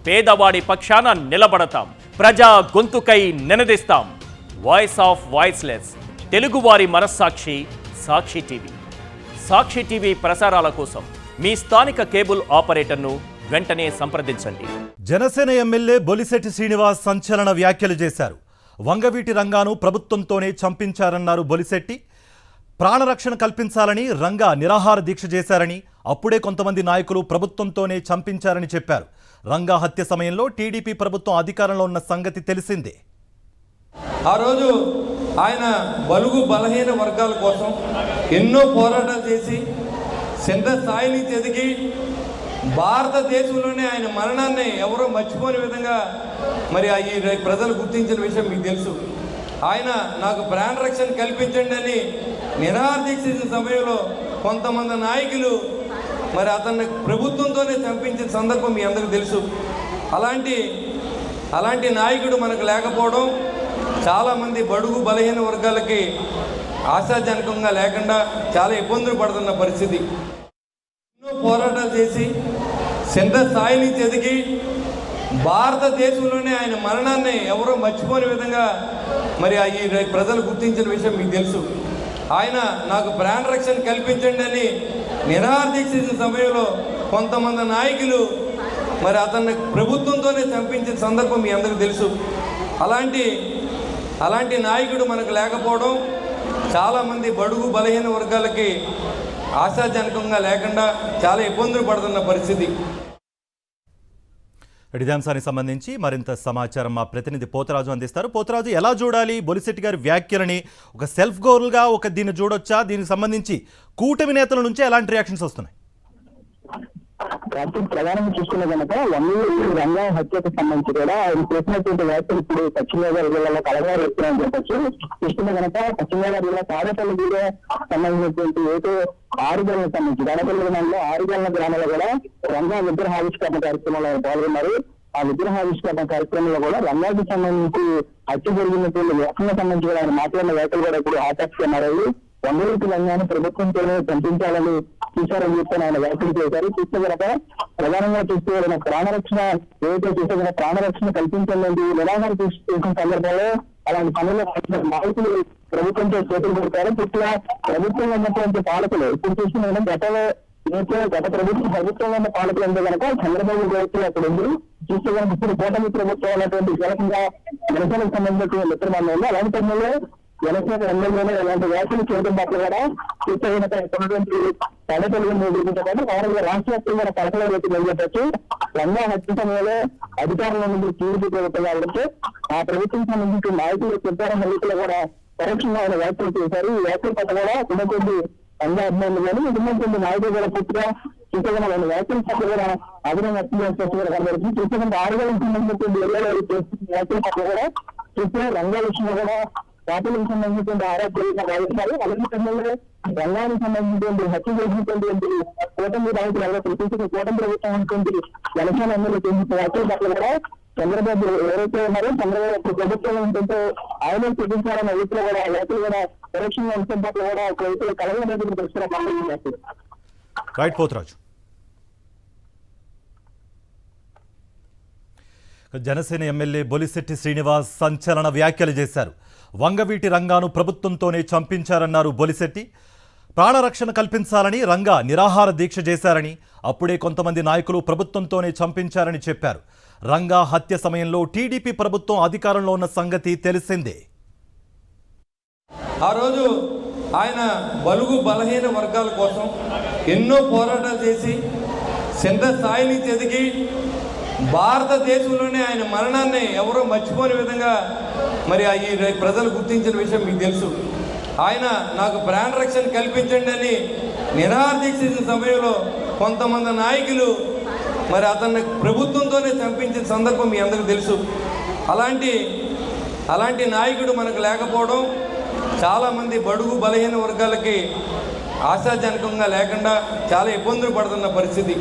పేదవాడి పక్షాన నిలబడతాం, ప్రజా గొంతుకై నినదిస్తాం. వాయిస్ ఆఫ్ వాయిస్లెస్, తెలుగువారి మనస్సాక్షి సాక్షి టీవీ. సాక్షి టీవీ ప్రసారాల కోసం మీ స్థానిక కేబుల్ ఆపరేటర్ను వెంటనే సంప్రదించండి. జనసేన ఎమ్మెల్యే బొలిశెట్టి శ్రీనివాస్ సంచలన వ్యాఖ్యలు చేశారు. వంగవీటి రంగాను ప్రభుత్వంతోనే చంపించారన్నారు బొలిశెట్టి. ప్రాణరక్షణ కల్పించాలని రంగా నిరాహార దీక్ష చేశారని, అప్పుడే కొంతమంది నాయకులు ప్రభుత్వంతోనే చంపించారని చెప్పారు. రంగా హత్య సమయంలో టీడీపీ ప్రభుత్వం అధికారంలో ఉన్న సంగతి తెలిసిందే. ఆ రోజు ఆయన బలుగు బలహీన వర్గాల కోసం ఎన్నో పోరాటాలు చేసి సెంట్ర స్థాయి నుంచి ఎదిగి భారతదేశంలోనే ఆయన మరణాన్ని ఎవరో మర్చిపోని విధంగా మరి ఈ ప్రజలు గుర్తించిన విషయం మీకు తెలుసు. ఆయన నాకు ప్రాణరక్షణ కల్పించండి అని నిరాహార దీక్ష చేసిన సమయంలో కొంతమంది నాయకులు మరి అతన్ని ప్రభుత్వంతోనే చంపించిన సందర్భం మీ అందరికీ తెలుసు. అలాంటి నాయకుడు మనకు లేకపోవడం చాలామంది బడుగు బలహీన వర్గాలకి ఆశాజనకంగా లేకుండా చాలా ఇబ్బందులు పడుతున్న పరిస్థితి. ఎన్నో పోరాటాలు చేసి సెంట్ర స్థాయి నుంచి ఎదిగి భారతదేశంలోనే ఆయన మరణాన్ని ఎవరో మర్చిపోని విధంగా మరి ఈ ప్రజలు గుర్తించిన విషయం మీకు తెలుసు. ఆయన నాకు ప్రాణరక్షణ కల్పించండి అని నిరాహార దీక్ష చేసిన సమయంలో కొంతమంది నాయకులు మరి అతన్ని ప్రభుత్వంతోనే చంపించిన సందర్భం మీ అందరికీ తెలుసు. అలాంటి నాయకుడు మనకు లేకపోవడం చాలామంది బడుగు బలహీన వర్గాలకి ఆశాజనకంగా లేకుండా చాలా ఇబ్బందులు పడుతున్న పరిస్థితి. ఇదే అంశానికి సంబంధించి మరింత సమాచారం మా ప్రతినిధి పోతరాజు అందిస్తారు. పోతరాజు, ఎలా చూడాలి బొలిశెట్టి గారి వ్యాఖ్యలని? ఒక సెల్ఫ్ గోల్గా దీన్ని చూడొచ్చా? దీనికి సంబంధించి కూటమి నేతల నుంచి ఎలాంటి రియాక్షన్స్ వస్తున్నాయి? ప్రధానంగా చూసుకునే కనుక రంగా హత్యకు సంబంధించి కూడా ఆయన చేసినటువంటి వ్యాఖ్యలు ఇప్పుడు పశ్చిమ గోదావరి జిల్లాలో కలగారు వస్తున్నాయని చెప్పొచ్చు. చూసుకునే కనుక పశ్చిమ గోదావరి జిల్లా తాడేపల్లి కూడా సంబంధించినటువంటి ఏదో 6 గంటలకు సంబంధించి తాడేపల్లి గ్రామంలో 6 గంటల గ్రామంలో కూడా రంగా విగ్రహావిష్కరణ కార్యక్రమంలో పాల్గొన్నారు. ఆ విగ్రహావిష్కరణ కార్యక్రమంలో కూడా రంగాకి సంబంధించి హత్య జరిగినటువంటి వ్యాఖ్యలకు సంబంధించి కూడా ఆయన మాట్లాడిన వ్యాఖ్యలు కూడా ఇప్పుడు ఆసక్తిగా మారాయి. వంగవీటి రంగాన్ని ప్రభుత్వంతోనే చంపించాలని చూశారని చెప్పి ఆయన వ్యాఖ్యలు చేశారు. చూస్తే కనుక ప్రధానంగా చూస్తే ప్రాణరక్షణ ఏదైతే చూస్తే కనుక ప్రాణరక్షణ కల్పించాలని నిరాహార చేసిన సందర్భంలో అలాంటి పనులు నాయకులు ప్రభుత్వంతో చేతులు పెడతారు. ఇట్లా ప్రభుత్వంలో ఉన్నటువంటి పాలకులు ఇప్పుడు చూస్తున్న గతంలో గత ప్రభుత్వంలో ఉన్న పాలకులు అంటే కనుక చంద్రబాబు నాయుడు అక్కడ ఉంది. చూస్తే కనుక ఇప్పుడు కూటమి ప్రభుత్వం ఉన్నటువంటి కీలకంగా జనసేనకు సంబంధించిన మిత్రమంలో అలాంటి సమయంలో జనసేన ఎమ్మెల్యేలు ఇలాంటి వ్యాఖ్యలు చేయడం పట్ల కూడా చూస్తే ఉన్నటువంటి తల్లిదండ్రులు నిర్మించబడి వారు రాష్ట్ర వ్యాప్తంగా పలకల రేపు నిలబెట్టచ్చు. రంగా హత్య సమయంలో అధికారంలో నుండి టీడీపీ ప్రభుత్వం కాబట్టి ఆ ప్రభుత్వం సంబంధించిన నాయకులు సిద్ధారం ఎన్నికలు కూడా పరోక్షంగా ఆయన వ్యాఖ్యలు చేశారు. ఈ వ్యాఖ్యల పట్ల కూడా ఉన్నటువంటి రంగా అభిమానులు కానీ ఉన్నటువంటి నాయకులు కూడా పూర్తిగా చూస్తే ఆయన వ్యాఖ్యల పట్ల కూడా అభినందన వ్యక్తం చేస్తూ కూడా కనబడుతుంది. చూస్తే 6 గంటలకు సంబంధించినటువంటి వ్యాఖ్యల పట్ల కూడా చూస్తే రంగా విషయంలో కూడా పార్టీలకు సంబంధించినటువంటి ఆరోగ్యాలు భావిస్తారు. అలాంటి సమయంలో రంగానికి సంబంధించినటువంటి హత్య చేసినటువంటి కూటమి నాయకులు ఎలా ప్రతిష్ఠిత కూటమి ప్రభుత్వం ఉన్నటువంటి జనసేన ఎమ్మెల్యే చేసిన వ్యాఖ్యల పట్ల కూడా చంద్రబాబు ఎవరైతే ఉన్నారో చంద్రబాబు ప్రభుత్వం ఉంటుందో ఆయన చూపించాలన్న రీతిలో కూడా వ్యాఖ్యలు కూడా పరోక్షంగా అంశం పట్ల కూడా ఒక రైతులు కలగడానికి ప్రశ్న రైట్ పోతరాజు. జనసేన ఎమ్మెల్యే బొలిశెట్టి శ్రీనివాస్ సంచలన వ్యాఖ్యలు చేశారు. వంగవీటి రంగాను ప్రభుత్వంతోనే చంపించారన్నారు బొలిశెట్టి. ప్రాణరక్షణ కల్పించాలని రంగా నిరాహార దీక్ష చేశారని, అప్పుడే కొంతమంది నాయకులు ప్రభుత్వంతోనే చంపించారని చెప్పారు. రంగా హత్య సమయంలో టీడీపీ ప్రభుత్వం అధికారంలో ఉన్న సంగతి తెలిసిందే. ఆ రోజు ఆయన బలుగు బలహీన వర్గాల కోసం ఎన్నో పోరాటాలు చేసి సెంట్ర స్థాయి నుంచి ఎదిగి భారతదేశంలోనే ఆయన మరణాన్ని ఎవరో మర్చిపోని విధంగా మరి ఈ ప్రజలు గుర్తించిన విషయం మీకు తెలుసు. ఆయన నాకు ప్రాణరక్షణ కల్పించండి అని నిరాహార దీక్ష చేసిన సమయంలో కొంతమంది నాయకులు మరి అతన్ని ప్రభుత్వంతోనే చంపించిన సందర్భం మీ అందరికీ తెలుసు. అలాంటి నాయకుడు మనకు లేకపోవడం చాలామంది బడుగు బలహీన వర్గాలకి ఆశాజనకంగా లేకుండా చాలా ఇబ్బందులు పడుతున్న పరిస్థితి.